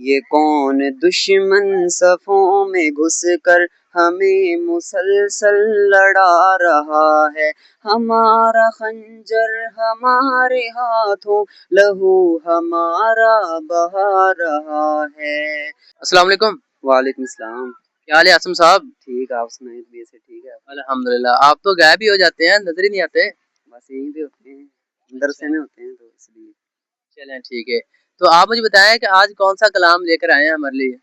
یہ کون دشمن صفوں میں گھس کر ہمیں مسلسل لڑا رہا ہے، ہمارا خنجر ہمارے ہاتھوں، لہو ہمارا بہا رہا ہے۔ السلام علیکم۔ وعلیکم السلام۔ کیا حال ہے عاصم صاحب؟ ٹھیک، آپ سنائیں؟ طبیعت سے ٹھیک ہے؟ الحمدللہ۔ آپ تو غائب ہی ہو جاتے ہیں، نظر ہی نہیں آتے۔ بس یہیں پہ ہوتے ہیں، مدرسے میں ہوتے ہیں تو اس لیے۔ چلیں ٹھیک ہے، تو آپ مجھے بتائیں کہ آج کون سا کلام لے کر آئے ہیں ہمارے لیے؟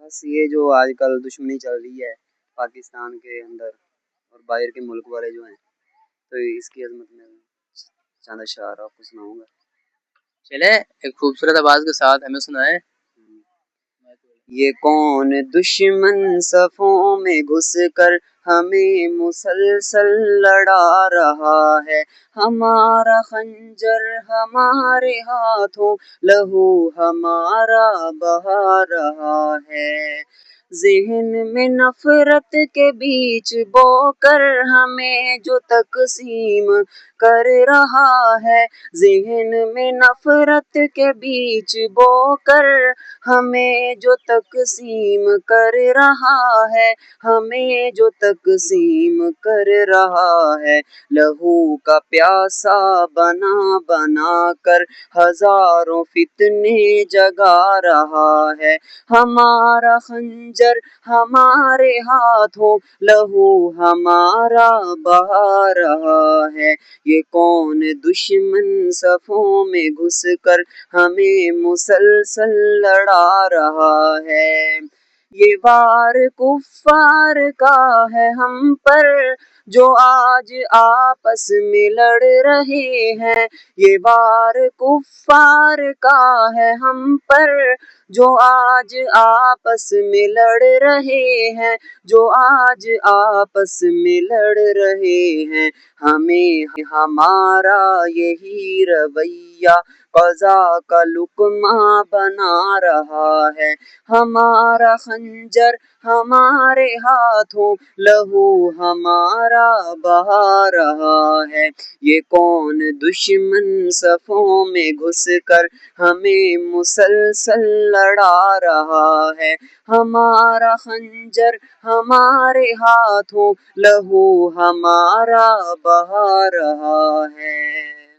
بس یہ جو آج کل دشمنی چل رہی ہے پاکستان کے اندر اور باہر کے ملک والے جو ہیں، تو اس کی عظمت میں چند اشعار آپ کو سناؤں گا۔ چلیں ایک خوبصورت آواز کے ساتھ ہمیں سنائیں۔ یہ کون دشمن صفوں میں گھس کر ہمیں مسلسل لڑا رہا ہے، ہمارا خنجر ہمارے ہاتھوں، لہو ہمارا بہا رہا ہے۔ ذہن میں نفرت کے بیچ بو کر ہمیں جو تقسیم کر رہا ہے، ذہن میں نفرت کے بیچ بو کر ہمیں جو تقسیم کر رہا ہے، ہمیں جو تقسیم کر رہا ہے، لہو کا پیاسا بنا بنا کر ہزاروں فتنے جگا رہا ہے، ہمارا خنجر ہمارے ہاتھوں، لہو ہمارا بہا رہا ہے۔ یہ کون دشمن صفوں میں گھس کر ہمیں مسلسل لڑا رہا ہے۔ یہ وار کفار کا ہے ہم پر جو آج آپس میں لڑ رہے ہیں، یہ وار کفار کا ہے ہم پر جو آج آپس میں لڑ رہے ہیں، جو آج آپس میں لڑ رہے ہیں، ہمیں ہمارا یہی رویہ قضا کا لقمہ بنا رہا ہے، ہمارا خنجر ہمارے ہاتھوں، لہو ہمارا بہا رہا ہے۔ یہ کون دشمن صفوں میں گھس کر ہمیں مسلسل لڑا رہا ہے، ہمارا خنجر ہمارے ہاتھوں، لہو ہمارا بہا رہا ہے۔